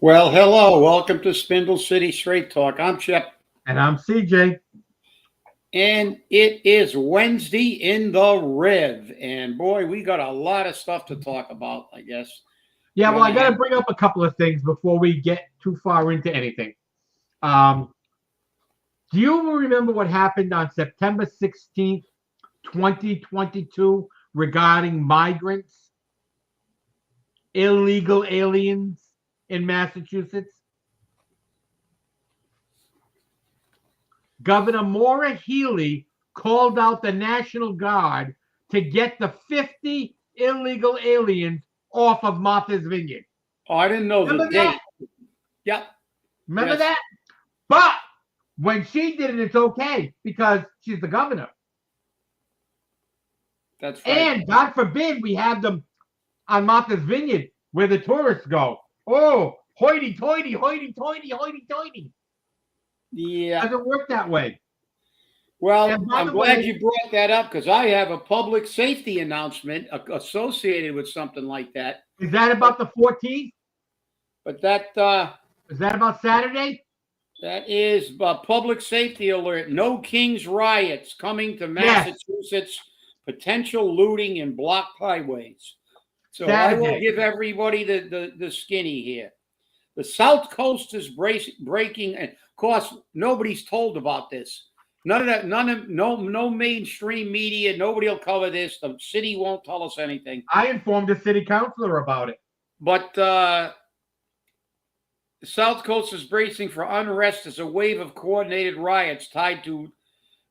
Well, hello. Welcome to Spindle City Straight Talk. I'm Chip. And I'm CJ. And it is Wednesday in the Rev. And boy, we got a lot of stuff to talk about, I guess. Yeah, well, I got to bring up a couple of things before we get too far into anything. Do you remember what happened on September 16th, 2022 regarding migrants, illegal aliens in Massachusetts? Governor Maura Healey called out the National Guard to get the 50 illegal aliens off of Martha's Vineyard. Oh, I didn't know the date. Yep. Remember that? But when she did it, it's okay because she's the governor. That's right. And God forbid we have them on Martha's Vineyard where the tourists go. Oh, hoity-toity, hoity-toity, hoity-toity. Yeah. It doesn't work that way. Well, I'm glad you brought that up because I have a public safety announcement associated with something like that. Is that about the 14th? But that is that about Saturday? That is a public safety alert. No Kings riots coming to Massachusetts. Yes. Potential looting and blocked highways. So Saturday. I will give everybody the skinny here. The South Coast is breaking, and of course, nobody's told about this. No mainstream media. Nobody will cover this. The city won't tell us anything. I informed a city councilor about it. But the South Coast is bracing for unrest as a wave of coordinated riots tied to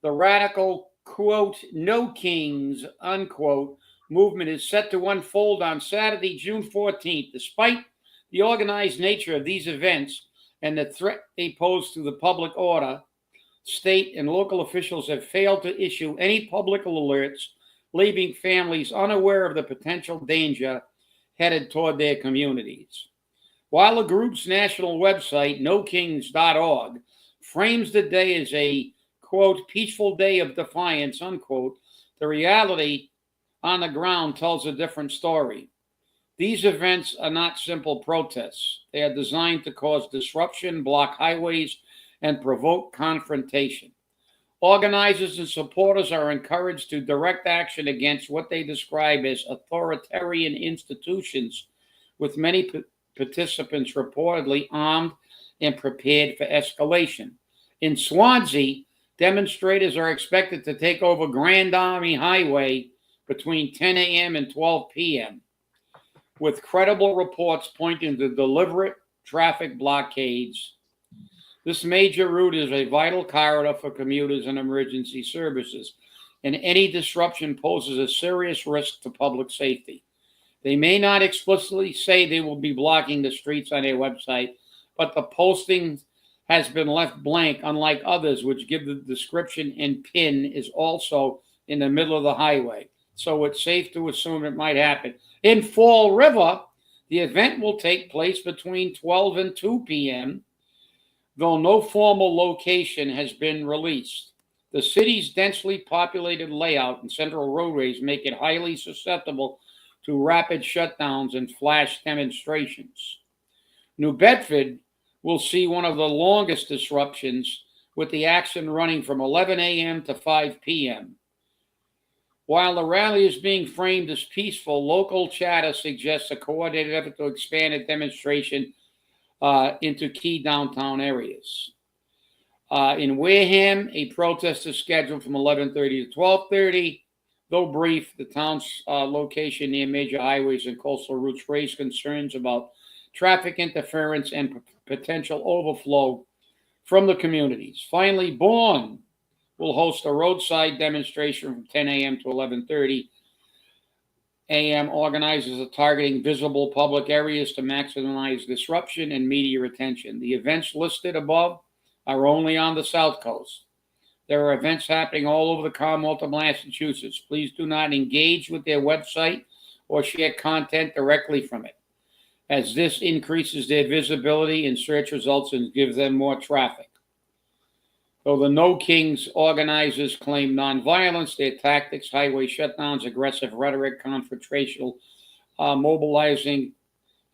the radical, quote, no kings, unquote, movement is set to unfold on Saturday, June 14th. Despite the organized nature of these events and the threat they pose to the public order, state and local officials have failed to issue any public alerts, leaving families unaware of the potential danger headed toward their communities. While the group's national website, nokings.org, frames the day as a, quote, peaceful day of defiance, unquote, the reality on the ground tells a different story. These events are not simple protests. They are designed to cause disruption, block highways, and provoke confrontation. Organizers and supporters are encouraged to direct action against what they describe as authoritarian institutions, with many participants reportedly armed and prepared for escalation. In Swansea, demonstrators are expected to take over Grand Army Highway between 10 a.m. and 12 p.m., with credible reports pointing to deliberate traffic blockades. This major route is a vital corridor for commuters and emergency services, and any disruption poses a serious risk to public safety. They may not explicitly say they will be blocking the streets on their website, but the posting has been left blank, unlike others, which give the description and pin is also in the middle of the highway. So it's safe to assume it might happen. In Fall River, the event will take place between 12 and 2 p.m., though no formal location has been released. The city's densely populated layout and central roadways make it highly susceptible to rapid shutdowns and flash demonstrations. New Bedford will see one of the longest disruptions, with the action running from 11 a.m. to 5 p.m. While the rally is being framed as peaceful, local chatter suggests a coordinated effort to expand a demonstration into key downtown areas. In Wareham, a protest is scheduled from 11:30 to 12:30. Though brief, the town's location near major highways and coastal routes raise concerns about traffic interference and potential overflow from the communities. Finally, Bourne will host a roadside demonstration from 10 a.m. to 11:30 a.m. Organizers are targeting visible public areas to maximize disruption and media attention. The events listed above are only on the South Coast. There are events happening all over the Commonwealth of Massachusetts. Please do not engage with their website or share content directly from it, as this increases their visibility in search results and gives them more traffic. Though the No Kings organizers claim nonviolence, their tactics, highway shutdowns, aggressive rhetoric, confrontational mobilizing,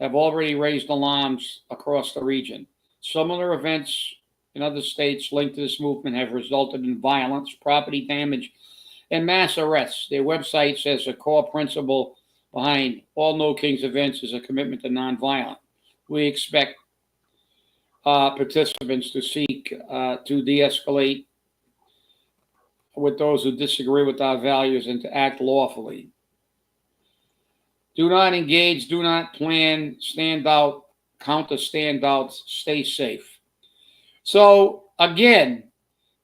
have already raised alarms across the region. Similar events in other states linked to this movement have resulted in violence, property damage, and mass arrests. Their website says a core principle behind all No Kings events is a commitment to nonviolence. We expect participants to seek to de-escalate with those who disagree with our values and to act lawfully. Do not engage, do not plan, stand out, counter standouts, stay safe. So again,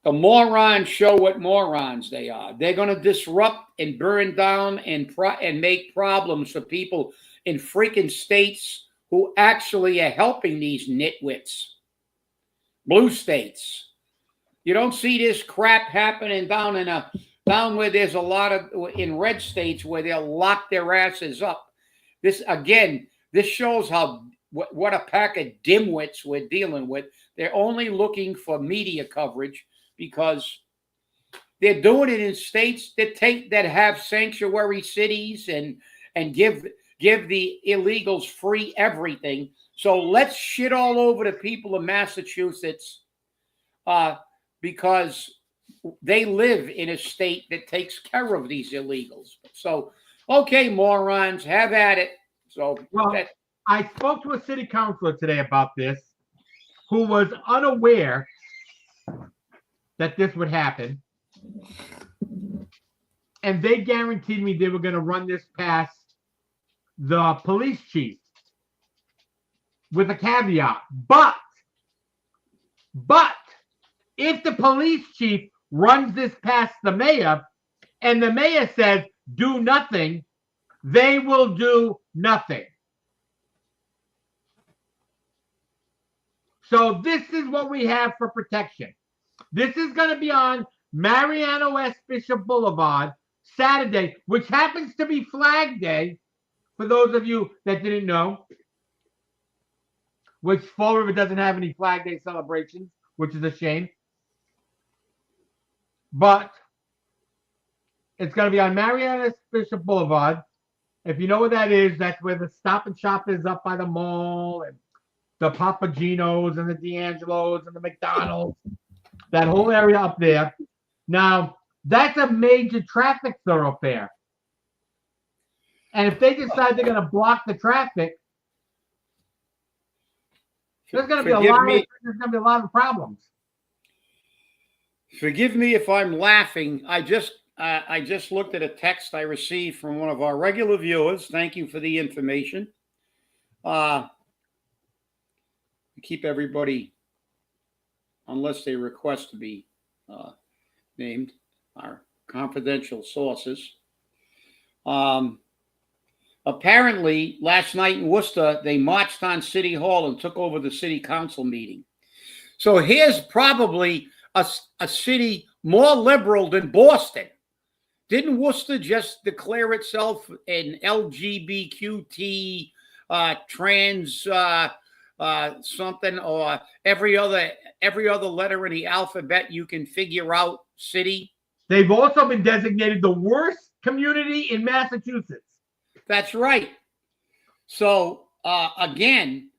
the morons show what morons they are. They're going to disrupt and burn down and make problems for people in freaking states who actually are helping these nitwits. Blue states. You don't see this crap happening down where there's a lot of in red states where they'll lock their asses up. This shows how what a pack of dimwits we're dealing with. They're only looking for media coverage because they're doing it in states that have sanctuary cities and give the illegals free everything. So let's shit all over the people of Massachusetts because they live in a state that takes care of these illegals. So, okay, morons, have at it. So, I spoke to a city councilor today about this who was unaware that this would happen. And they guaranteed me they were going to run this past the police chief with a caveat. But if the police chief runs this past the mayor and the mayor says do nothing, they will do nothing. So this is what we have for protection. This is going to be on Mariano West Bishop Boulevard Saturday, which happens to be Flag Day, for those of you that didn't know, which Fall River doesn't have any Flag Day celebrations, which is a shame. But it's going to be on Mariano West Bishop Boulevard. If you know what that is, that's where the Stop and Shop is up by the mall, and the Papagenos and the D'Angelos and the McDonald's, that whole area up there. Now, that's a major traffic thoroughfare. And if they decide they're going to block the traffic, there's going to be a lot of problems. Forgive me if I'm laughing. I just looked at a text I received from one of our regular viewers. Thank you for the information. Keep everybody, unless they request to be named, our confidential sources. Apparently, last night in Worcester, they marched on City Hall and took over the city council meeting. So here's probably a city more liberal than Boston. Didn't Worcester just declare itself an LGBTQ trans something, or every other letter in the alphabet you can figure out city? They've also been designated the worst community in Massachusetts. That's right. So again,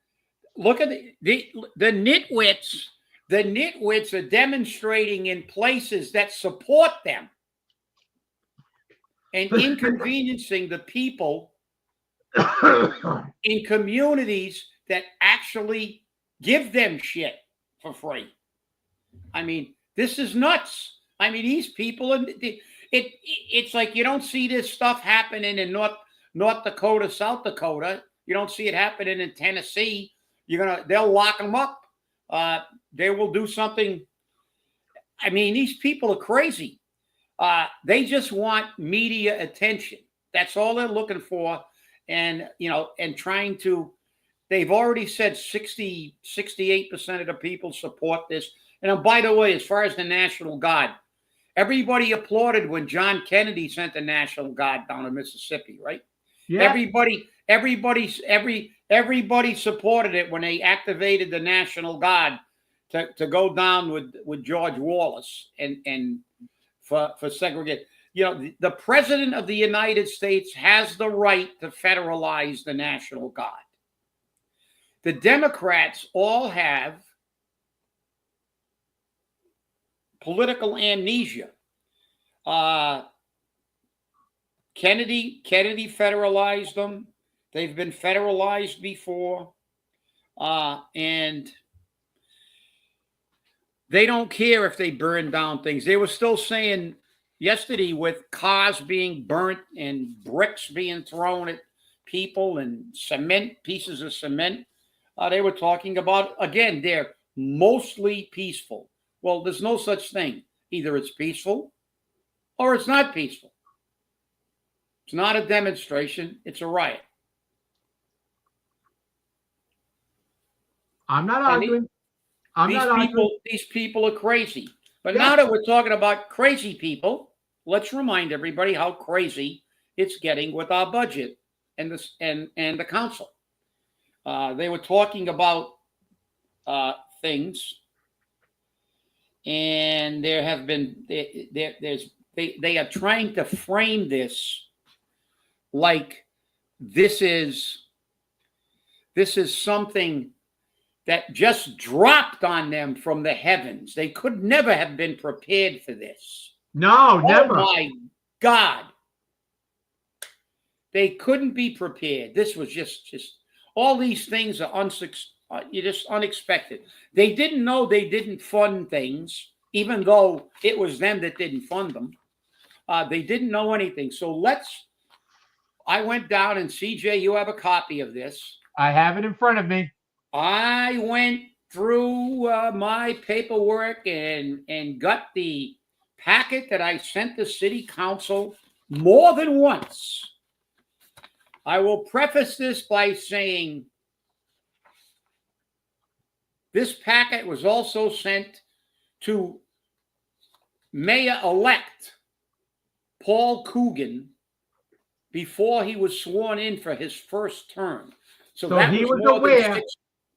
look at the nitwits. The nitwits are demonstrating in places that support them and inconveniencing the people in communities that actually give them shit for free. I mean, this is nuts. I mean, these people, it's like you don't see this stuff happening in North Dakota, South Dakota. You don't see it happening in Tennessee. They'll lock them up. They will do something. I mean, these people are crazy. They just want media attention. That's all they're looking for. And, and trying to, they've already said 68% of the people support this. And by the way, as far as the National Guard, everybody applauded when John Kennedy sent the National Guard down to Mississippi, right? Yeah. Everybody supported it when they activated the National Guard to go down with George Wallace and for segregation. The President of the United States has the right to federalize the National Guard. The Democrats all have political amnesia. Kennedy federalized them. They've been federalized before. And they don't care if they burn down things. They were still saying yesterday, with cars being burnt and bricks being thrown at people and pieces of cement, they were talking about, again, they're mostly peaceful. Well, there's no such thing. Either it's peaceful or it's not peaceful. It's not a demonstration. It's a riot. I'm not arguing. These people are crazy. But Yes. now that we're talking about crazy people, let's remind everybody how crazy it's getting with our budget and the council. They were talking about things, and there have been they are trying to frame this like this is something that just dropped on them from the heavens. They could never have been prepared for this. No, never. Oh my God. They couldn't be prepared. This was just all these things are just unexpected. They didn't know they didn't fund things, even though it was them that didn't fund them. They didn't know anything. So I went down, and CJ, you have a copy of this. I have it in front of me. I went through my paperwork and got the packet that I sent the city council more than once. I will preface this by saying this packet was also sent to Mayor-elect Paul Coogan before he was sworn in for his first term. So that he was more aware. than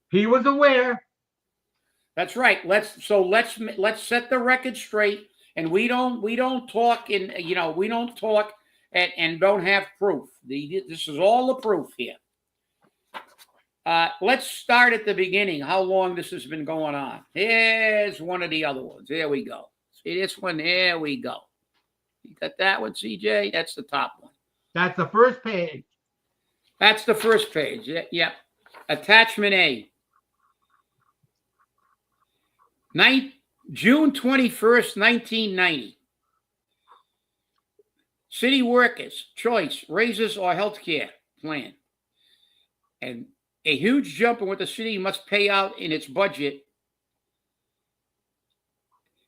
He was aware. That's right. Let's set the record straight, and we don't talk and don't have proof. This is all the proof here. Let's start at the beginning. How long this has been going on? Here's one of the other ones. There we go. See this one? There we go. You got that one, CJ? That's the top one. That's the first page. That's the first page. Yep. Attachment A. June 21st, 1990. City workers, choice, raises or health care plan. And a huge jump in what the city must pay out in its budget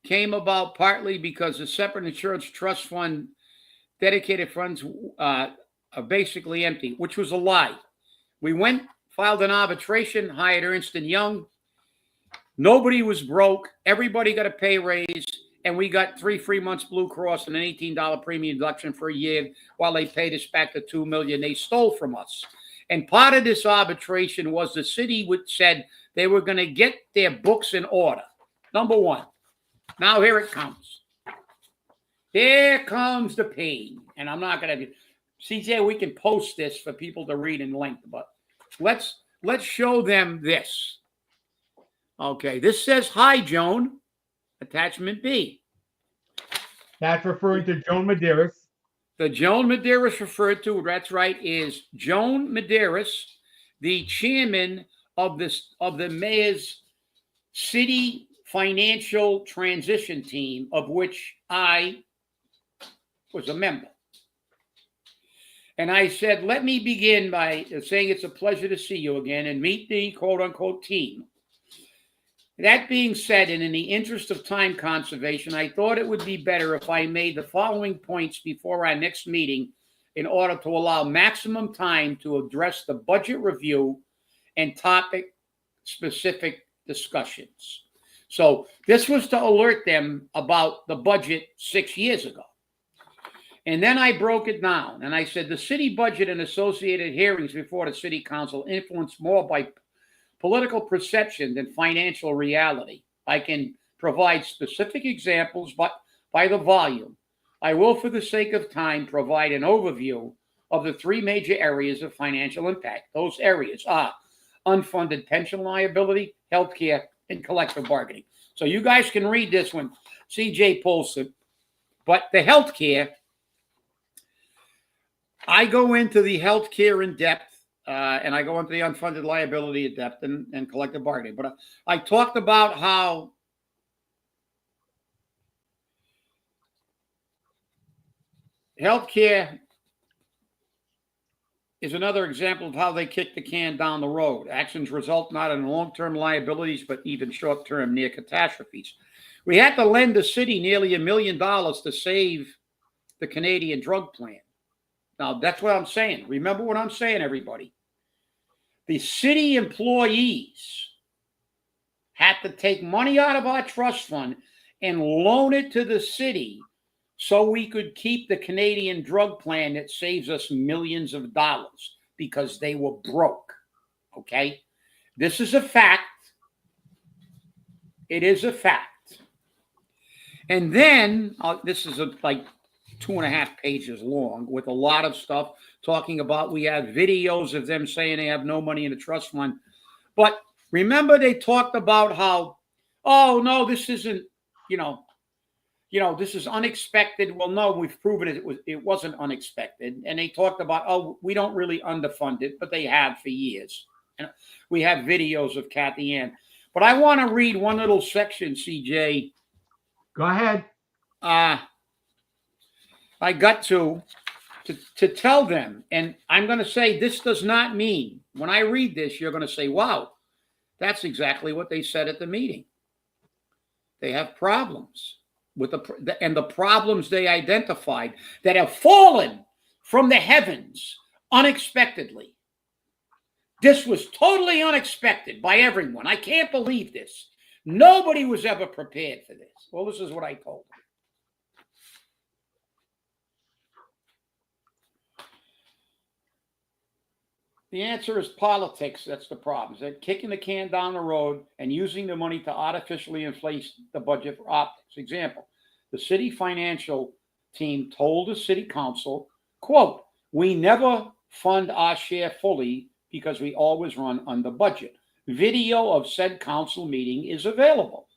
came about partly because the separate insurance trust fund dedicated funds are basically empty, which was a lie. We filed an arbitration, hired Ernst & Young. Nobody was broke. Everybody got a pay raise, and we got 3 free months Blue Cross and an $18 premium deduction for a year while they paid us back the $2 million they stole from us. And part of this arbitration was the city said they were going to get their books in order. Number one. Now here it comes. Here comes the pain. And I'm not going to CJ, we can post this for people to read in length, but let's show them this. Okay, this says, "Hi, Joan." Attachment B. That's referring to Joan Medeiros. The Joan Medeiros referred to, that's right, is Joan Medeiros, the chairman of the mayor's city financial transition team, of which I was a member. And I said, let me begin by saying it's a pleasure to see you again and meet the quote-unquote team. That being said, and in the interest of time conservation, I thought it would be better if I made the following points before our next meeting in order to allow maximum time to address the budget review and topic-specific discussions. So this was to alert them about the budget 6 years ago. And then I broke it down, and I said the city budget and associated hearings before the city council influenced more by political perception than financial reality. I can provide specific examples, but by the volume. I will, for the sake of time, provide an overview of the 3 major areas of financial impact. Those areas are unfunded pension liability, healthcare, and collective bargaining. So you guys can read this when CJ pulls it. But the healthcare, I go into the healthcare in depth, and I go into the unfunded liability in depth and collective bargaining. But I talked about how healthcare is another example of how they kick the can down the road. Actions result not in long-term liabilities, but even short-term near catastrophes. We had to lend the city nearly $1 million to save the Canadian drug plan. Now, that's what I'm saying. Remember what I'm saying, everybody. The city employees had to take money out of our trust fund and loan it to the city so we could keep the Canadian drug plan that saves us millions of dollars because they were broke. Okay? This is a fact. It is a fact. And then, this is like 2.5 pages long with a lot of stuff talking about, we have videos of them saying they have no money in the trust fund. But remember they talked about how, oh, no, this isn't, this is unexpected. Well, no, we've proven it wasn't unexpected. And they talked about, oh, we don't really underfund it, but they have for years. And we have videos of Kathy Ann. But I want to read one little section, CJ. Go ahead. I got to tell them, and I'm going to say this does not mean, when I read this, you're going to say, wow, that's exactly what they said at the meeting. They have problems with the problems they identified that have fallen from the heavens unexpectedly. This was totally unexpected by everyone. I can't believe this. Nobody was ever prepared for this. Well, this is what I told them. The answer is politics. That's the problem. They're kicking the can down the road and using the money to artificially inflate the budget for optics. Example, the city financial team told the city council, quote, we never fund our share fully because we always run under budget. Video of said council meeting is available.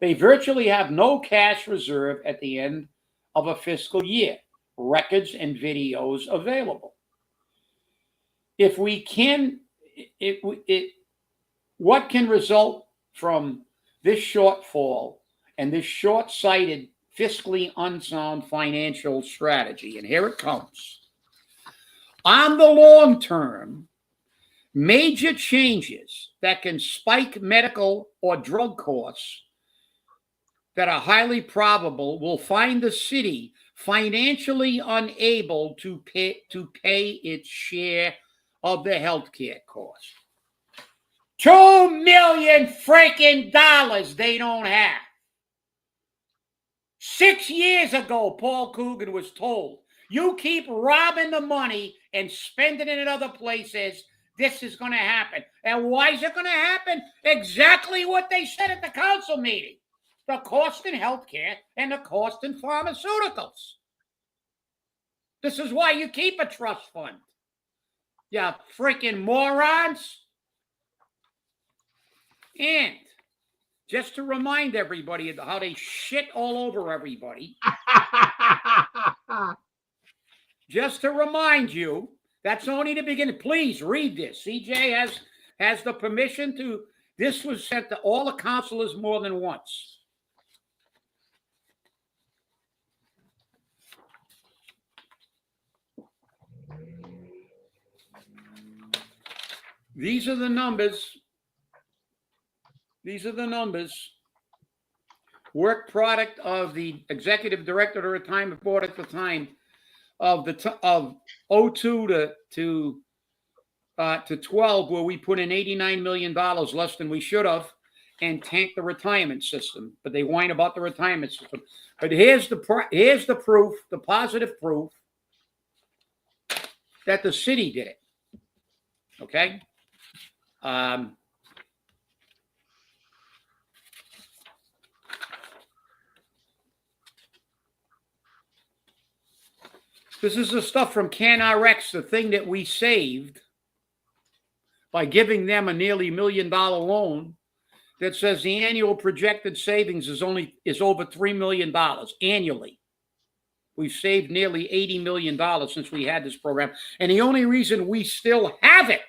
They virtually have no cash reserve at the end of a fiscal year. Records and videos available. If we can, what can result from this shortfall and this short-sighted, fiscally unsound financial strategy? And here it comes. On the long term, major changes that can spike medical or drug costs that are highly probable will find the city financially unable to pay its share of the healthcare cost. $2 million freaking dollars they don't have. 6 years ago, Paul Coogan was told, you keep robbing the money and spending it in other places, this is going to happen. And why is it going to happen? Exactly what they said at the council meeting. The cost in healthcare and the cost in pharmaceuticals. This is why you keep a trust fund. You freaking morons. And just to remind everybody of how they shit all over everybody, just to remind you, that's only the beginning. Please read this. CJ has the permission to, this was sent to all the councilors more than once. These are the numbers. These are the numbers. Work product of the executive director of the retirement board at the time of 02 to 12, where we put in $89 million less than we should have and tanked the retirement system. But they whine about the retirement system. But here's the proof, the positive proof that the city did it. Okay. This is the stuff from CanRx, the thing that we saved by giving them a nearly $1 million loan that says the annual projected savings is over $3 million annually. We've saved nearly $80 million since we had this program. And the only reason we still have it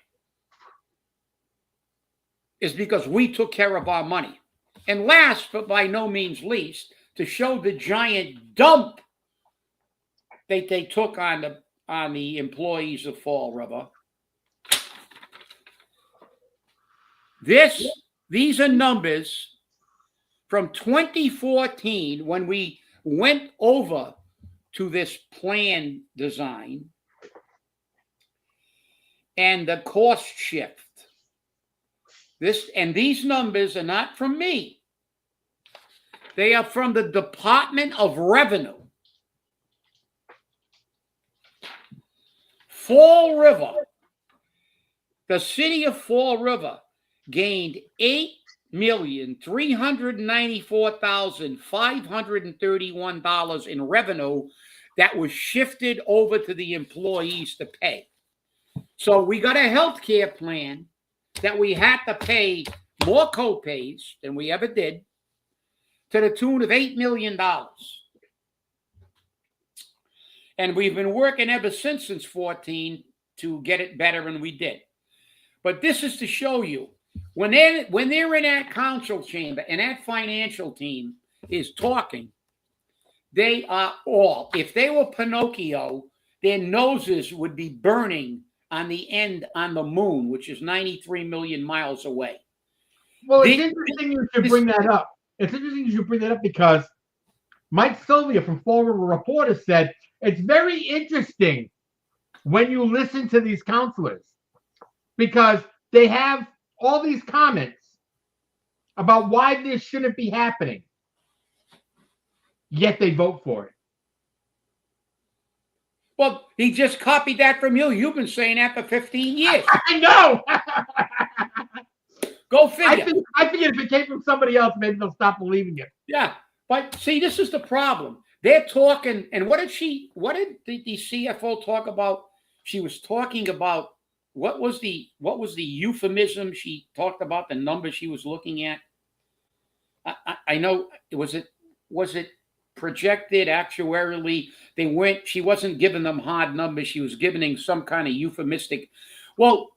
is because we took care of our money. And last, but by no means least, to show the giant dump that they took on the employees of Fall River. These are numbers from 2014 when we went over to this plan design and the cost shift. These numbers are not from me. They are from the Department of Revenue. Fall River, the city of Fall River gained $8,394,531 in revenue that was shifted over to the employees to pay. So we got a health care plan that we had to pay more copays than we ever did, to the tune of $8 million. And we've been working ever since 14 to get it better, and we did. But this is to show you, when they're in that council chamber and that financial team is talking, they are all, if they were Pinocchio, their noses would be burning on the end on the moon, which is 93 million miles away. Well, it's interesting you should bring that up. It's interesting you should bring that up because Mike Sylvia from Fall River Reporter said it's very interesting when you listen to these counselors because they have all these comments about why this shouldn't be happening, yet they vote for it. Well, he just copied that from you. You've been saying that for 15 years. I know. Go figure. I think if it came from somebody else, maybe they'll stop believing it. Yeah, but see, this is the problem. They're talking, and what did the CFO talk about? She was talking about what was the euphemism she talked about, the number she was looking at? I know, was it projected actuarially? She wasn't giving them hard numbers. She was giving them some kind of euphemistic. Well,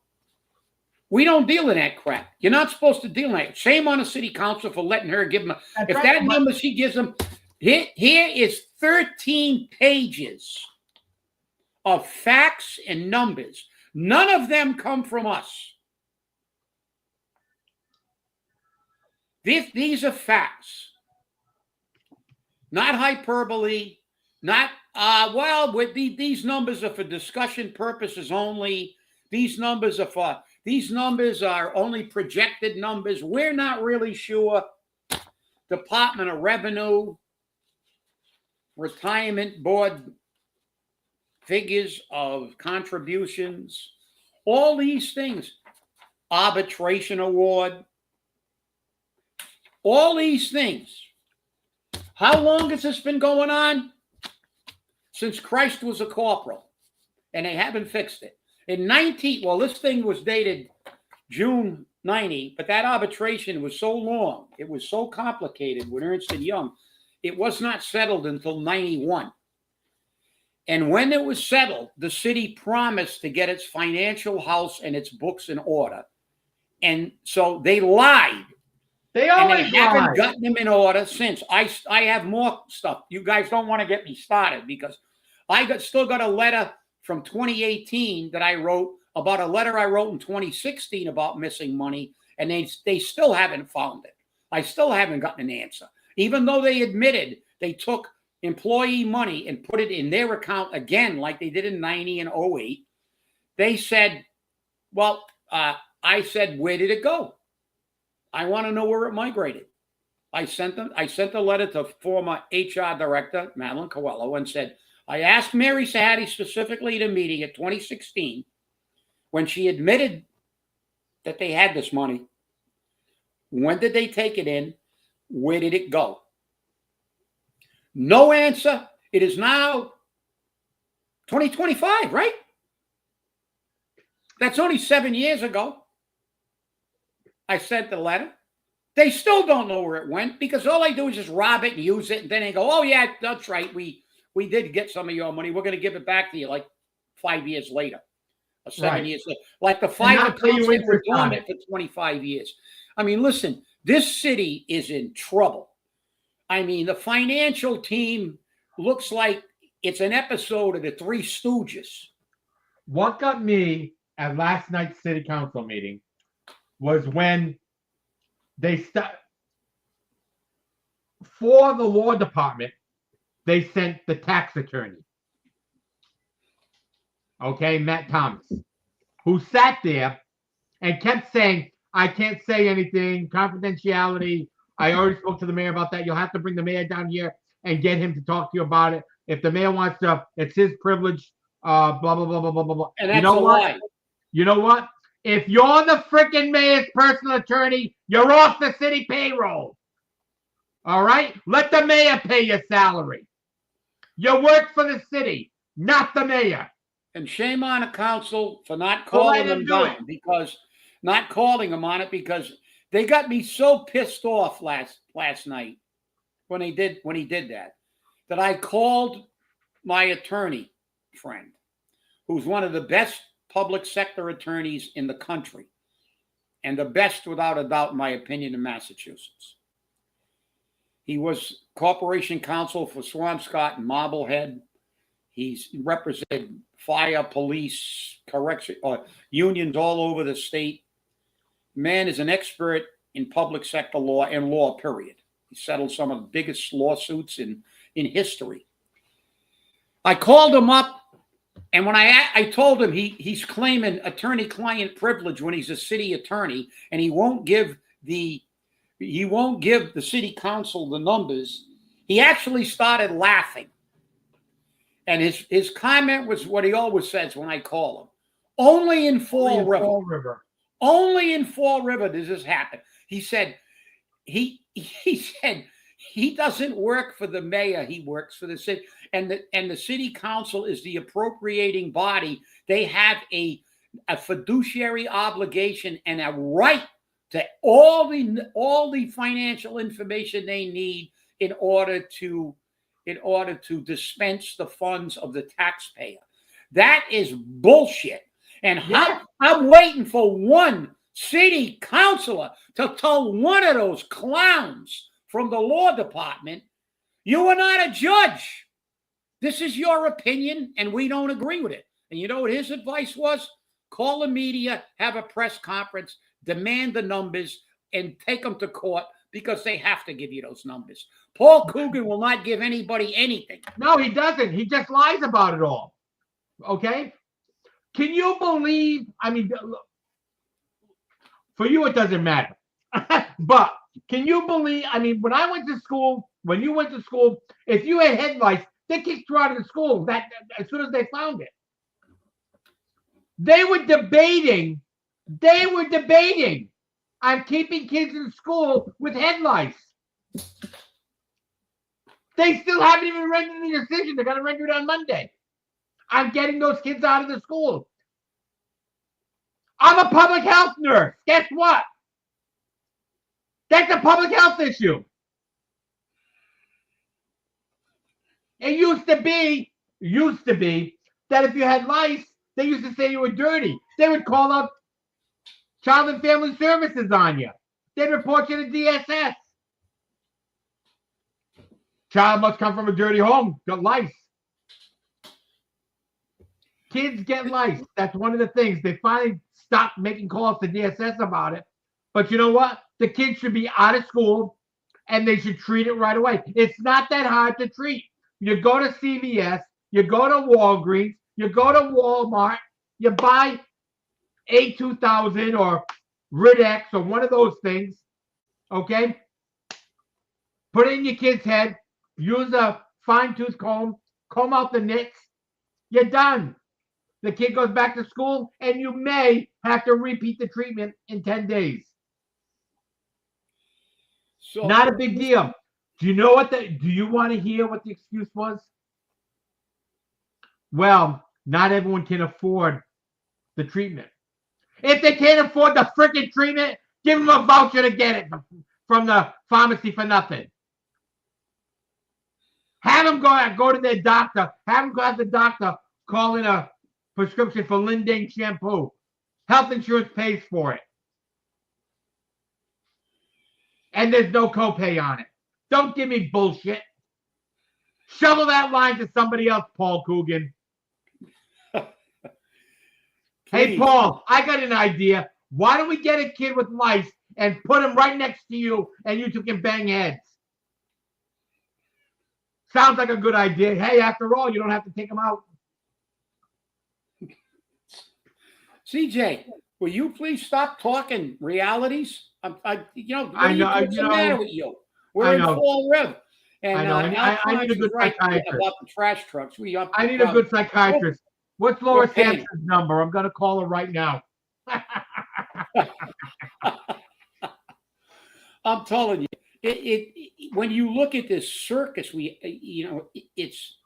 we don't deal in that crap. You're not supposed to deal in that. Shame on the city council for letting her give them. That number she gives them, here is 13 pages of facts and numbers. None of them come from us. These are facts. Not hyperbole, not, these numbers are for discussion purposes only. These numbers are only projected numbers. We're not really sure. Department of Revenue, Retirement Board figures of contributions, all these things, arbitration award, all these things. How long has this been going on? Since Christ was a corporal, and they haven't fixed it. This thing was dated June 90, but that arbitration was so long, it was so complicated with Ernst & Young, it was not settled until 91. And when it was settled, the city promised to get its financial house and its books in order. And so they lied. They always haven't gotten them in order since. I have more stuff. You guys don't want to get me started because still got a letter from 2018 that I wrote about a letter I wrote in 2016 about missing money, and they still haven't found it. I still haven't gotten an answer. Even though they admitted they took employee money and put it in their account again, like they did in 90 and 08, they said, I said, where did it go? I want to know where it migrated. I sent a letter to former HR director, Madeline Coelho, and said, I asked Mary Sahadi specifically at a meeting in 2016 when she admitted that they had this money. When did they take it in? Where did it go? No answer. It is now 2025, right? That's only 7 years ago. I sent the letter. They still don't know where it went because all they do is just rob it and use it, and then they go, "Oh yeah, that's right. We did get some of your money. We're going to give it back to you like 5 years later, or 7 years later." Like the five not pay accounts you that were interest on dormant for 25 years. I mean, listen, this city is in trouble. I mean, the financial team looks like it's an episode of the Three Stooges. What got me at last night's city council meeting was when they for the law department, they sent the tax attorney. Okay, Matt Thomas, who sat there and kept saying, "I can't say anything, confidentiality. I already spoke to the mayor about that. You'll have to bring the mayor down here and get him to talk to you about it. If the mayor wants to, it's his privilege. Blah blah blah blah blah blah blah." And that's a lie. You know what? If you're the freaking mayor's personal attorney, you're off the city payroll. All right? Let the mayor pay your salary. You work for the city, not the mayor. And shame on the council for not calling them down because they got me so pissed off last night when he did that I called my attorney friend, who's one of the best public sector attorneys in the country, and the best without a doubt, in my opinion, in Massachusetts. He was corporation counsel for Swampscott and Marblehead. He's represented fire, police, correction, unions all over the state. Man is an expert in public sector law and law, period. He settled some of the biggest lawsuits in history. I called him up, and when I told him he's claiming attorney-client privilege when he's a city attorney, and he won't give the city council the numbers, he actually started laughing. And his comment was what he always says when I call him. Only in Fall River. Only in Fall River does this happen. He said he said he doesn't work for the mayor, he works for the city. And the city council is the appropriating body. They have a fiduciary obligation and a right to all the financial information they need in order to dispense the funds of the taxpayer. That is bullshit. And I'm waiting for one city councilor to tell one of those clowns from the law department, "You are not a judge. This is your opinion, and we don't agree with it." And you know what his advice was? Call the media, have a press conference, demand the numbers, and take them to court because they have to give you those numbers. Paul Coogan will not give anybody anything. No, he doesn't. He just lies about it all. Okay? Can you believe? I mean, for you, it doesn't matter. But can you believe? I mean, when you went to school, if you had head lice, they kicked you out of the school as soon as they found it. They were debating on keeping kids in school with head lice. They still haven't even rendered the decision. They're going to render it on Monday. I'm getting those kids out of the school. I'm a public health nurse. Guess what? That's a public health issue. It used to be that if you had lice, they used to say you were dirty. They would call out Child and Family Services on you. They'd report you to DSS. Child must come from a dirty home. Got lice. Kids get lice. That's one of the things. They finally stopped making calls to DSS about it. But you know what? The kids should be out of school, and they should treat it right away. It's not that hard to treat. You go to CVS, you go to Walgreens, you go to Walmart, you buy A2000 or Rid-X or one of those things, okay? Put it in your kid's head, use a fine-tooth comb out the nits, you're done. The kid goes back to school, and you may have to repeat the treatment in 10 days. So, not a big deal. Do you want to hear what the excuse was? Well, not everyone can afford the treatment. If they can't afford the freaking treatment, Give him a voucher to get it from the pharmacy for nothing. Have him go to their doctor. Have him go have the doctor call in a prescription for Lindane shampoo. Health insurance pays for it. And there's no copay on it. Don't give me bullshit. Shovel that line to somebody else, Paul Coogan. Hey, Paul, I got an idea. Why don't we get a kid with lice and put him right next to you and you two can bang heads? Sounds like a good idea. Hey, after all, you don't have to take him out. CJ, will you please stop talking realities? What's the matter with you? We're in Fall River. And I need a good psychiatrist. About the trash trucks. I need a good psychiatrist. What's Laura Sampson's number? I'm going to call her right now. I'm telling you, when you look at this circus, it's,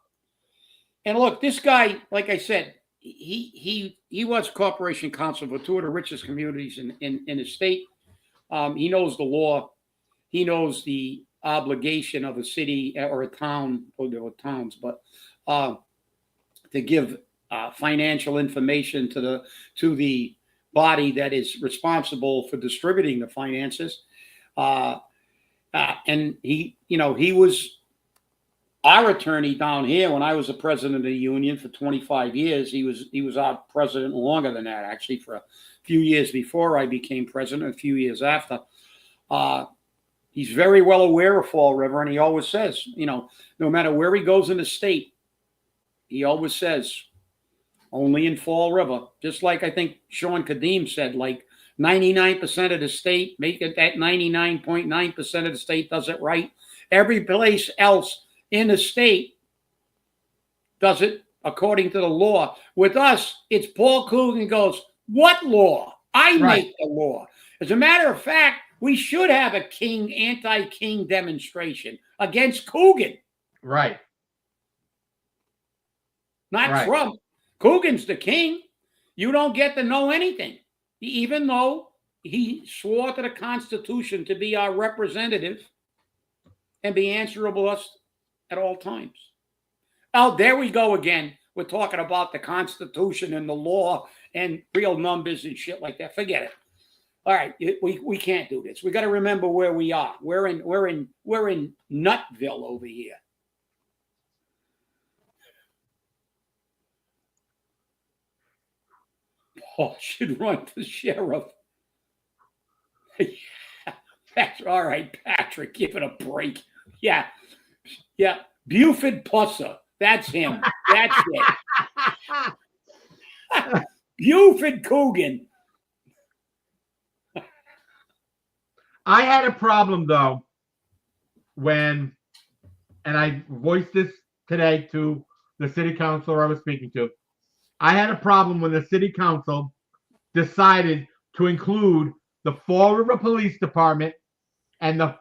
and look, this guy, like I said, he was corporation counsel for two of the richest communities in the state. He knows the law. He knows the obligation of a city or a town, or towns, but to give financial information to the body that is responsible for distributing the finances. And he was our attorney down here when I was the president of the union for 25 years. He was our president longer than that, actually, for a few years before I became president, a few years after. He's very well aware of Fall River, and he always says, no matter where he goes in the state, he always says, only in Fall River. Just like I think Sean Kadim said, like 99% of the state, make it that 99.9% of the state does it right. Every place else in the state does it according to the law. With us, it's Paul Coogan goes, what law? I make the law. As a matter of fact, we should have a anti-King demonstration against Coogan. Right. Not Trump. Coogan's the king. You don't get to know anything. Even though he swore to the Constitution to be our representative and be answerable to us at all times. Oh, there we go again. We're talking about the Constitution and the law and real numbers and shit like that. Forget it. All right, we can't do this. We got to remember where we are. We're in Nutville over here. Paul should run for sheriff. That's all right, Patrick. Give it a break. Yeah. Buford Pusser. That's him. That's it. Buford Coogan. I had a problem, though, and I voiced this today to the city councilor I was speaking to. I had a problem when the city council decided to include the Fall River Police Department and the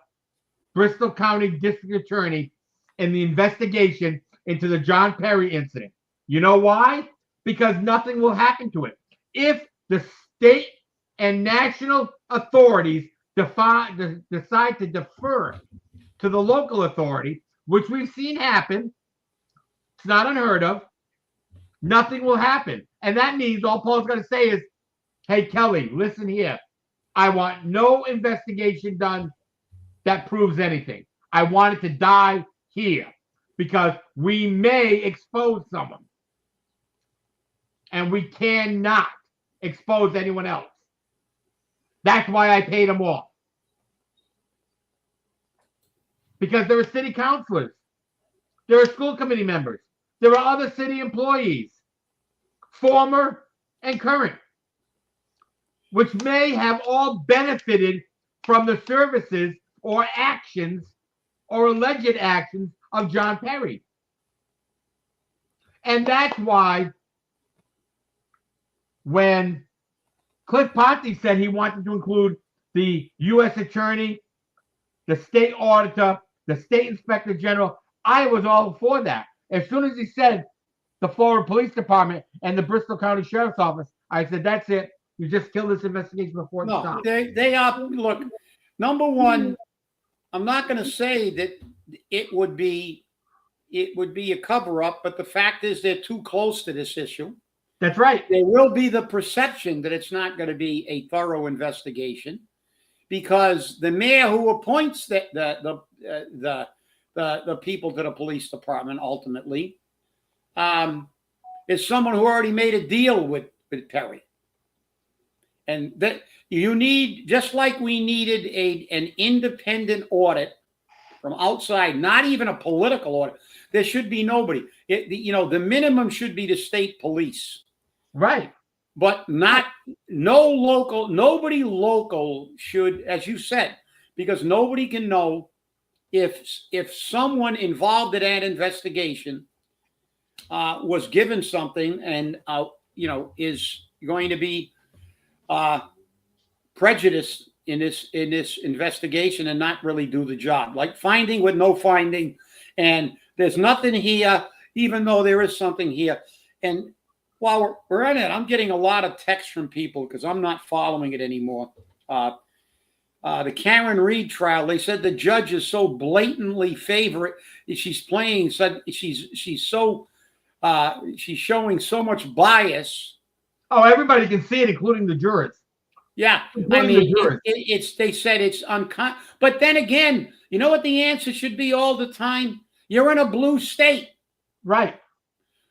Bristol County District Attorney in the investigation into the John Perry incident. You know why? Because nothing will happen to it. If the state and national authorities decide to defer to the local authority, which we've seen happen, it's not unheard of, nothing will happen. And that means all Paul's going to say is, hey, Kelly, listen here. I want no investigation done that proves anything. I want it to die here because we may expose someone. And we cannot expose anyone else. That's why I paid them off. Because there are city councilors. There are school committee members. There are other city employees, former and current, which may have all benefited from the services or actions or alleged actions of John Perry. And that's why when Cliff Ponte said he wanted to include the U.S. Attorney, the state auditor, the state inspector general, I was all for that. As soon as he said the Fall River Police Department and the Bristol County Sheriff's Office, I said, that's it. You just kill this investigation before it No, stops. they are. Look, number one, I'm not going to say that it would be a cover up, but the fact is they're too close to this issue. That's right. There will be the perception that it's not going to be a thorough investigation because the mayor who appoints the people to the police department ultimately is someone who already made a deal with Perry. And that you need, just like we needed an independent audit from outside, not even a political audit. There should be nobody. The minimum should be the state police. Right. But nobody local should, as you said, because nobody can know if someone involved in that investigation was given something and is going to be prejudiced in this investigation and not really do the job, like finding with no finding, and there's nothing here, even though there is something here. And while we're on it, I'm getting a lot of texts from people because I'm not following it anymore. The Karen Reed trial, they said the judge is so blatantly favorite. She's playing, said she's showing so much bias. Oh, everybody can see it, including the jurors. Yeah, I mean, it's they said it's but then again, you know what the answer should be all the time? You're in a blue state. Right.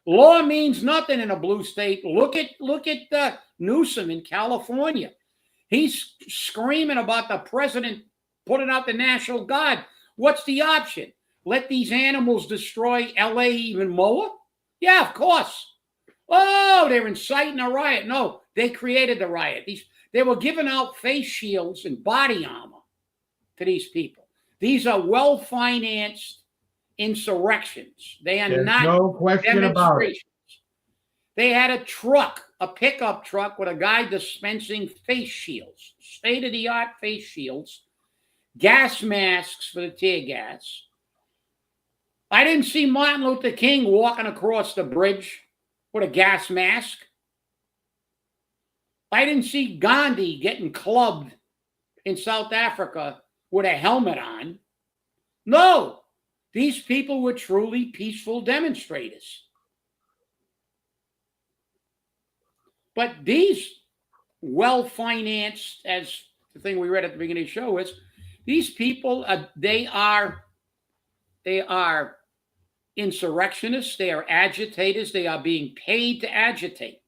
Law means nothing in a blue state. Look at Newsom in California. He's screaming about the president putting out the National Guard. What's the option? Let these animals destroy LA even more? Yeah, of course. Oh, they're inciting a riot. No, they created the riot. They were giving out face shields and body armor to these people. These are well-financed insurrections. They are not no question about it. They had a pickup truck with a guy dispensing face shields, state-of-the-art face shields, gas masks for the tear gas. I didn't see Martin Luther King walking across the bridge with a gas mask. I didn't see Gandhi getting clubbed in South Africa with a helmet on. No, these people were truly peaceful demonstrators. But these well-financed, as the thing we read at the beginning of the show is, these people, they are insurrectionists, they are agitators, they are being paid to agitate.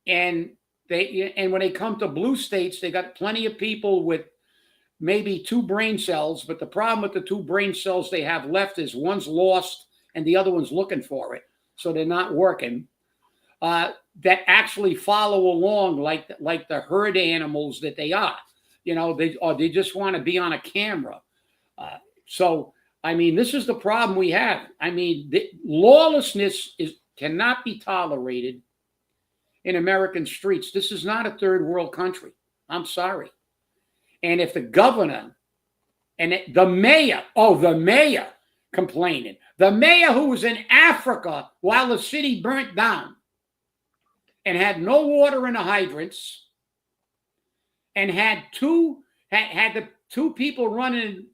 And when they come to blue states, they got plenty of people with maybe 2 brain cells, but the problem with the 2 brain cells they have left is one's lost and the other one's looking for it, so they're not working. That actually follow along like the herd animals that they are. They just want to be on a camera. So I mean, this is the problem we have. I mean, lawlessness cannot be tolerated in American streets. This is not a third world country. I'm sorry. And if the governor and the mayor complaining, the mayor who was in Africa while the city burnt down and had no water in the hydrants and had the 2 people running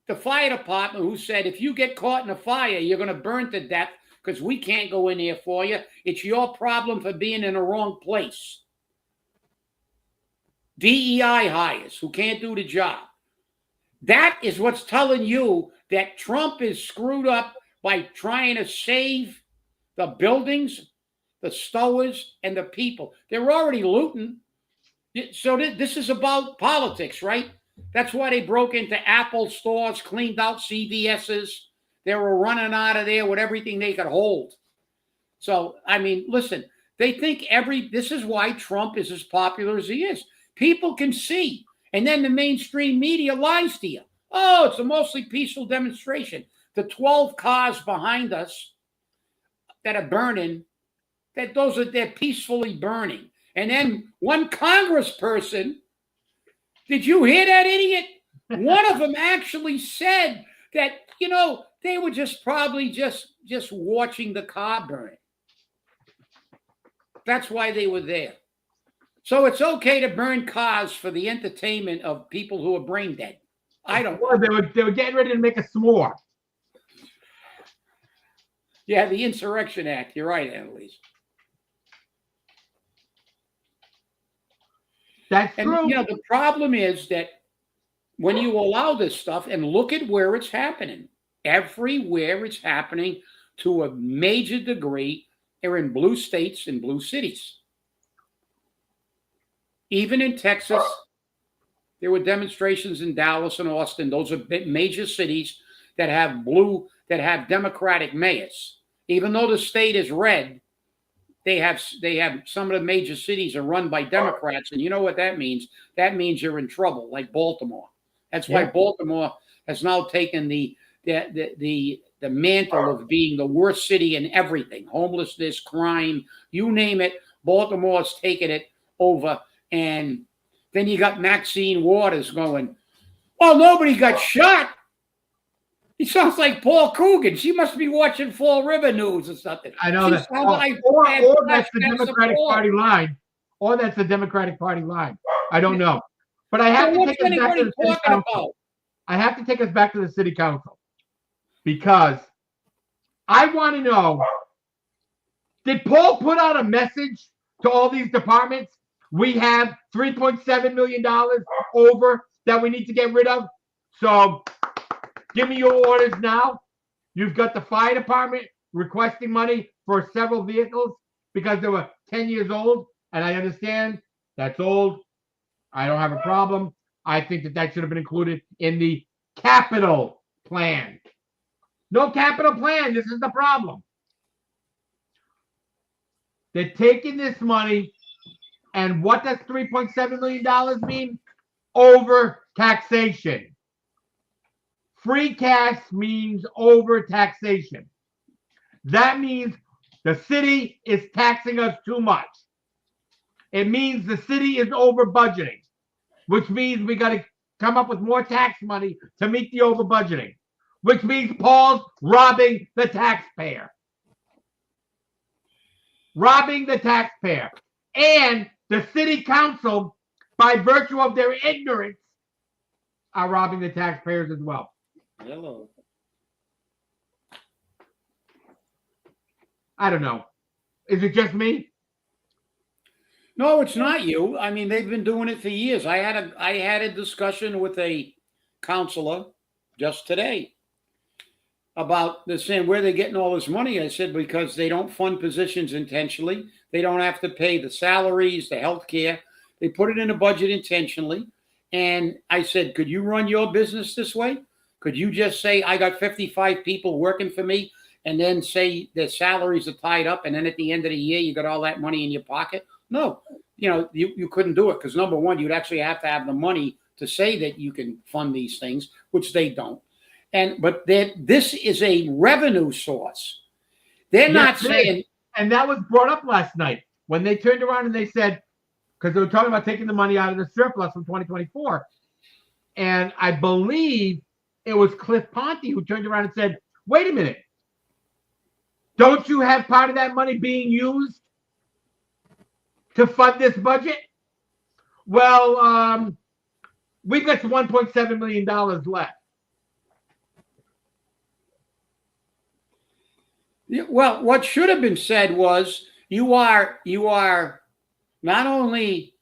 the fire department who said, if you get caught in a fire, you're going to burn to death because we can't go in there for you. It's your problem for being in the wrong place. DEI hires who can't do the job. That is what's telling you that Trump is screwed up by trying to save the buildings, the stowers, and the people. They're already looting. So this is about politics, right? That's why they broke into Apple stores, cleaned out CVS's. They were running out of there with everything they could hold. So, I mean, listen, they think this is why Trump is as popular as he is. People can see. And then the mainstream media lies to you. Oh, it's a mostly peaceful demonstration. The 12 cars behind us that are burning, they're peacefully burning. And then one congressperson, did you hear that idiot? One of them actually said that, they were probably just watching the car burn. That's why they were there. So it's okay to burn cars for the entertainment of people who are brain dead. I don't Well, know. they were getting ready to make a s'more. Yeah, the Insurrection Act. You're right, Annalise. That's And true. the problem is that when you allow this stuff, and look at where it's happening, everywhere it's happening to a major degree, are in blue states and blue cities. Even in Texas, there were demonstrations in Dallas and Austin. Those are major cities that have Democratic mayors. Even though the state is red, they have some of the major cities are run by Democrats, and you know what that means? That means you're in trouble, like Baltimore. That's why Baltimore has now taken the mantle of being the worst city in everything: homelessness, crime, you name it. Baltimore's taken it over, and then you got Maxine Waters going, "Well, nobody got shot." He sounds like Paul Coogan. She must be watching Fall River News or something. I know She that. sounds like Or that's the flashbacks of Democratic Paul. Party line. Or that's the Democratic Party line. I don't know. But I have So to what's take us back to anybody the city talking council. about? I have to take us back to the city council because I want to know, did Paul put out a message to all these departments? We have $3.7 million over that we need to get rid of. So give me your orders now. You've got the fire department requesting money for several vehicles because they were 10 years old. And I understand that's old. I don't have a problem. I think that should have been included in the capital plan. No capital plan. This is the problem. They're taking this money, and what does $3.7 million mean? Over taxation. Free cash means over taxation. That means the city is taxing us too much. It means the city is over budgeting, which means we got to come up with more tax money to meet the over budgeting, which means Paul's robbing the taxpayer. Robbing the taxpayer. And the city council, by virtue of their ignorance, are robbing the taxpayers as well. Hello. I don't know. Is it just me? No, it's not you. I mean, they've been doing it for years. I had a discussion with a counselor just today about the saying where they're getting all this money. I said because they don't fund positions intentionally. They don't have to pay the salaries, the health care. They put it in a budget intentionally. And I said, could you run your business this way? Could you just say, I got 55 people working for me, and then say their salaries are tied up, and then at the end of the year, you got all that money in your pocket? No, you couldn't do it because, number one, you'd actually have to have the money to say that you can fund these things, which they don't. But this is a revenue source. They're not saying. And that was brought up last night when they turned around and they said, because they were talking about taking the money out of the surplus from 2024. And I believe it was Cliff Ponte who turned around and said, wait a minute. Don't you have part of that money being used to fund this budget? Well, we've got $1.7 million left. Well, what should have been said was you are not only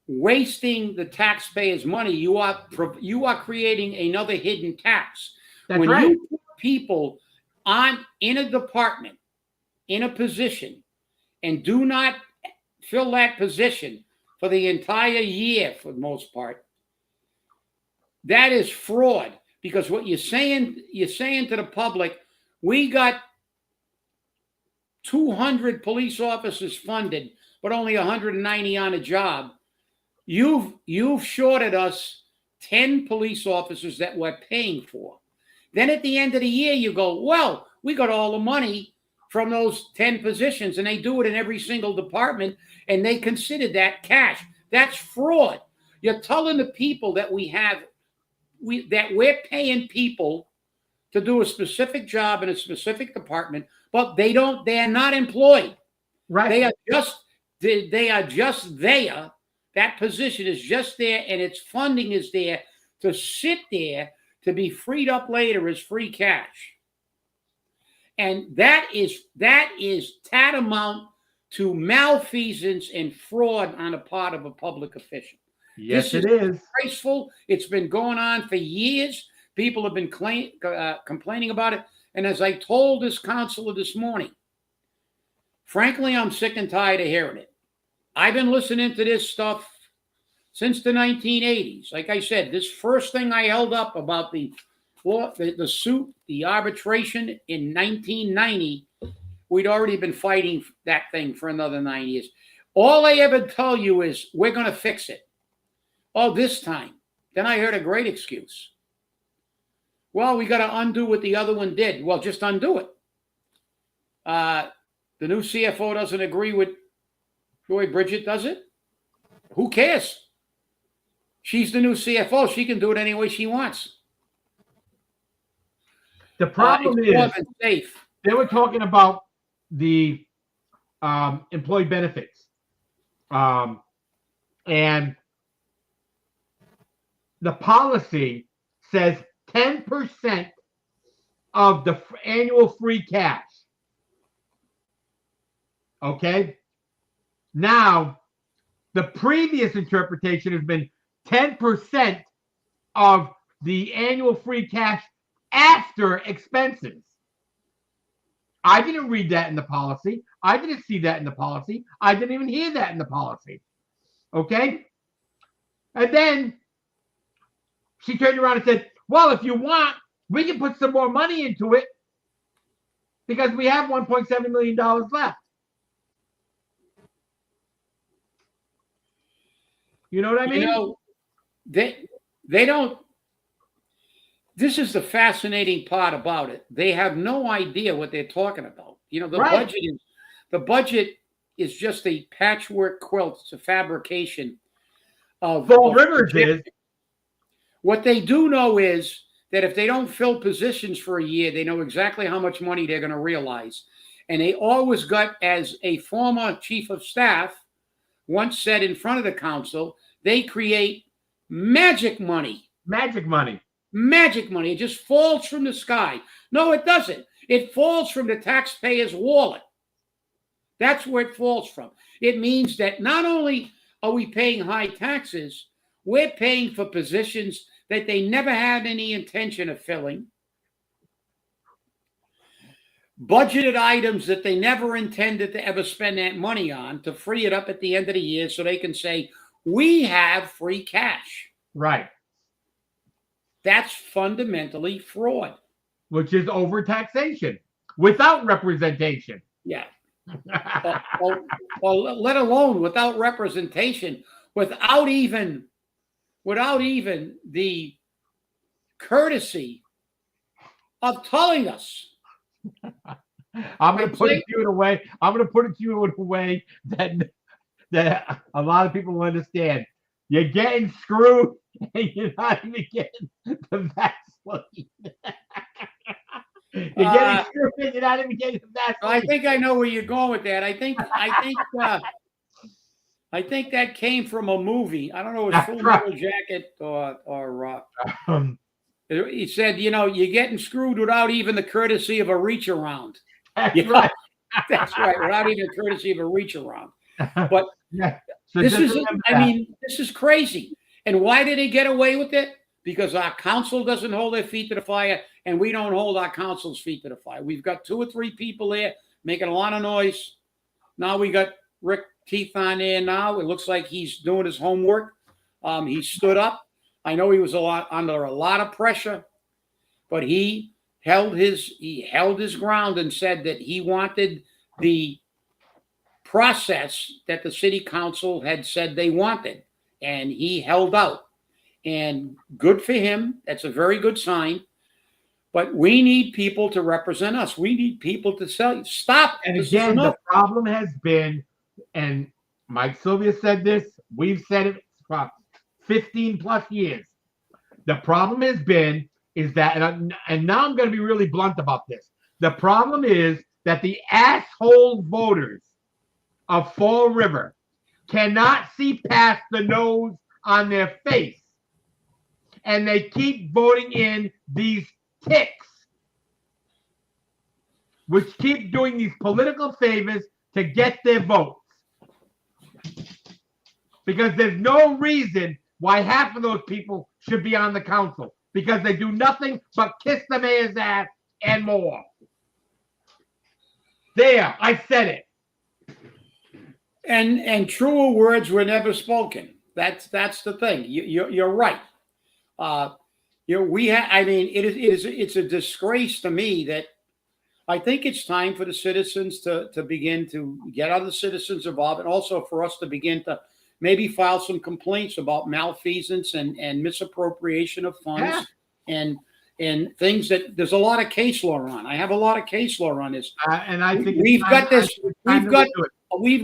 wasting the taxpayers' money, you are creating another hidden tax. That's when right. You put people in a department, in a position, and do not fill that position for the entire year, for the most part, that is fraud. Because what you're saying to the public, we got 200 police officers funded, but only 190 on a job. You've shorted us 10 police officers that we're paying for. Then at the end of the year, you go, well, we got all the money from those 10 positions, and they do it in every single department, and they consider that cash. That's fraud. You're telling the people that we're paying people to do a specific job in a specific department, but they're not employed. Right. They are just They are just there. That position is just there, and its funding is there to sit there to be freed up later as free cash. And that is tantamount to malfeasance and fraud on the part of a public official. Yes, it is disgraceful. It's been going on for years. People have been complaining about it. And as I told this counselor this morning, frankly, I'm sick and tired of hearing it. I've been listening to this stuff since the 1980s. Like I said, this first thing I held up about the suit, the arbitration in 1990, we'd already been fighting that thing for another 9 years. All they ever tell you is, we're going to fix it. Oh, this time. Then I heard a great excuse. Well, we got to undo what the other one did. Well, just undo it. The new CFO doesn't agree with the way Bridget does it. Who cares? She's the new CFO. She can do it any way she wants. The problem is safe. They were talking about the employee benefits. And the policy says 10% of the annual free cash. Okay? Now, the previous interpretation has been 10% of the annual free cash after expenses. I didn't read that in the policy. I didn't see that in the policy. I didn't even hear that in the policy. Okay? And then she turned around and said, well, if you want, we can put some more money into it because we have $1.7 million left. You know what I mean? You know, they don't. This is the fascinating part about it. They have no idea what they're talking about. You know, the budget is just a patchwork quilt. It's a fabrication of Fall Rivers is. What they do know is that if they don't fill positions for a year, they know exactly how much money they're going to realize. And they always got, as a former chief of staff once said in front of the council, they create magic money. Magic money. Magic money. It just falls from the sky. No, it doesn't. It falls from the taxpayer's wallet. That's where it falls from. It means that not only are we paying high taxes, we're paying for positions that they never had any intention of filling. Budgeted items that they never intended to ever spend that money on to free it up at the end of the year so they can say, we have free cash. Right. That's fundamentally fraud. Which is overtaxation without representation. Yeah. Well, let alone without representation, without even the courtesy of telling us. I'm going to put it to you in a way. I'm going to put it to you in a way that a lot of people will understand. You're getting screwed, and you're not even getting the Vaseline. You're getting screwed, and you're not even getting the Vaseline. I think I know where you're going with that. I think that came from a movie. I don't know, it was Full Metal Jacket or he said, you know, you're getting screwed without even the courtesy of a reach around. That's right. That's right. Without even the courtesy of a reach around. But yeah. So this is crazy. And why did they get away with it? Because our council doesn't hold their feet to the fire, and we don't hold our council's feet to the fire. We've got 2 or 3 people there making a lot of noise. Now we got Rick Teeth on there now. It looks like he's doing his homework. He stood up. I know he was under a lot of pressure, but he held his ground and said that he wanted the process that the city council had said they wanted, and he held out. And good for him. That's a very good sign. But we need people to represent us. We need people to stop. And again, the problem has been, and Mike Sylvia said this, we've said it for 15 plus years. The problem has been is that, and now I'm going to be really blunt about this. The problem is that the asshole voters of Fall River cannot see past the nose on their face, and they keep voting in these ticks, which keep doing these political favors to get their votes. Because there's no reason why half of those people should be on the council, because they do nothing but kiss the mayor's ass and more. There, I said it. And truer words were never spoken. That's the thing. You're right. It's a disgrace to me that I think it's time for the citizens to begin to get other citizens involved, and also for us to begin to maybe file some complaints about malfeasance and misappropriation of funds, and things that there's a lot of case law on. I have a lot of case law on this. And I think we've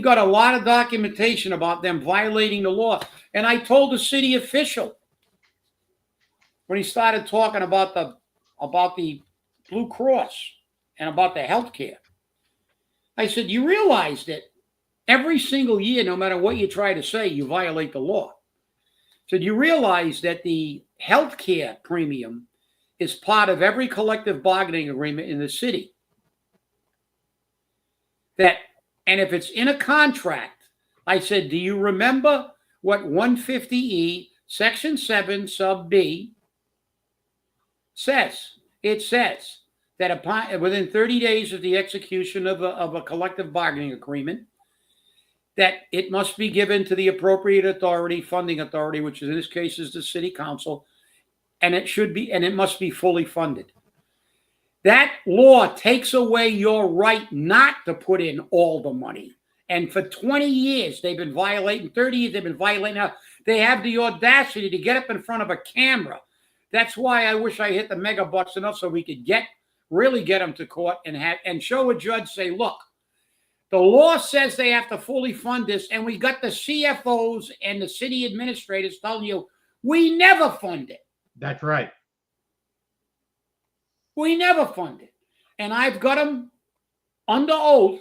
got a lot of documentation about them violating the law. And I told the city official when he started talking about the Blue Cross and about the health care, I said, you realize that every single year, no matter what you try to say, you violate the law. So you realize that the health care premium is part of every collective bargaining agreement in the city. And if it's in a contract, I said, do you remember what 150E, Section 7, sub B says? It says that within 30 days of the execution of a collective bargaining agreement, that it must be given to the appropriate authority, funding authority, which in this case is the city council, and it must be fully funded. That law takes away your right not to put in all the money. And for 20 years, they've been violating, 30 years, they've been violating. Now, they have the audacity to get up in front of a camera. That's why I wish I hit the mega bucks enough so we could really get them to court and show a judge, say, look, the law says they have to fully fund this, and we got the CFOs and the city administrators telling you, we never fund it. That's right. We never fund it. And I've got them under oath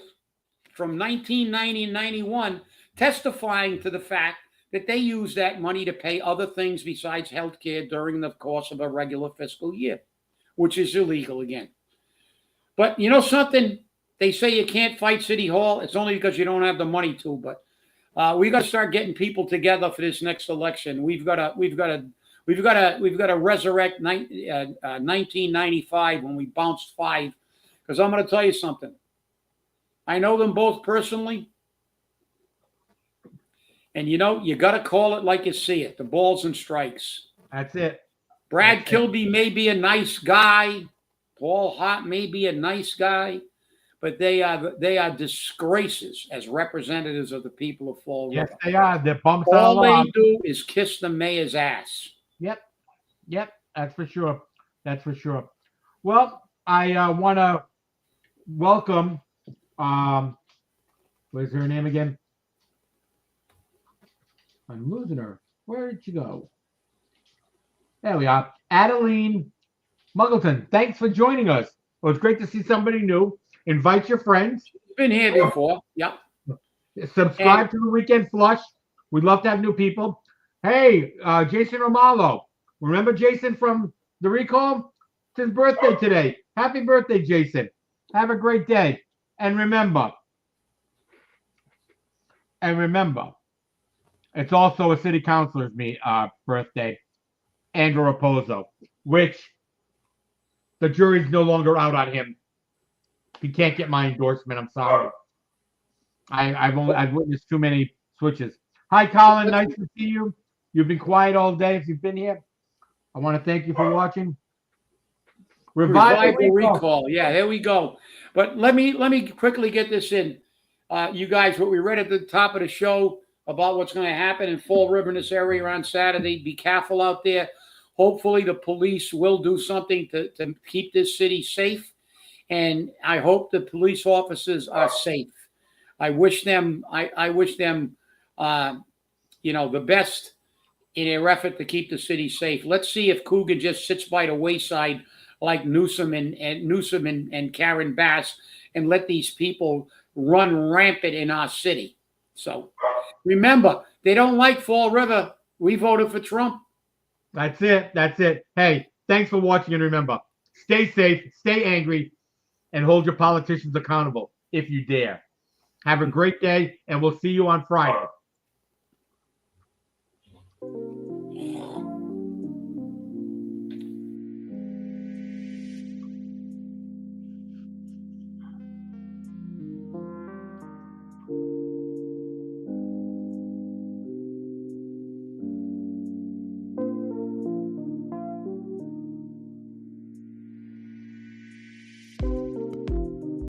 from 1990 and 91 testifying to the fact that they use that money to pay other things besides health care during the course of a regular fiscal year, which is illegal again. But you know something? They say you can't fight City Hall. It's only because you don't have the money to. But we got to start getting people together for this next election. We've got to resurrect 1995 when we bounced 5. Because I'm going to tell you something. I know them both personally. And you got to call it like you see it. The balls and strikes. That's it. Brad Kilby may be a nice guy. Paul Hart may be a nice guy. But they are disgraces as representatives of the people of Fall River. Yes, they are. They're bumps all they do is kiss the mayor's ass. Yep. That's for sure. Well, I want to welcome. Where's her name again? I'm losing her. Where did she go? There we are. Adeline Muggleton. Thanks for joining us. It was great to see somebody new. Invite your friends. Been here before. Yep. Subscribe to the Weekend Flush. We'd love to have new people. Hey, Jason Romalo. Remember Jason from the recall? It's his birthday today. Happy birthday, Jason. Have a great day. And remember, it's also a city councilor's birthday, Andrew Raposo, which the jury's no longer out on him. He can't get my endorsement. I'm sorry. I've witnessed too many switches. Hi, Colin. Nice to see you. You've been quiet all day if you've been here. I want to thank you for watching. Revival recall. Yeah, there we go. But let me quickly get this in. You guys, what we read at the top of the show about what's going to happen in Fall River in this area on Saturday. Be careful out there. Hopefully the police will do something to keep this city safe. And I hope the police officers are safe. I wish them the best in their effort to keep the city safe. Let's see if Coogan just sits by the wayside like Newsom and Karen Bass and let these people run rampant in our city. So remember, they don't like Fall River. We voted for Trump. That's it. That's it. Hey, thanks for watching, and remember, stay safe, stay angry, and hold your politicians accountable if you dare. Have a great day, and we'll see you on Friday.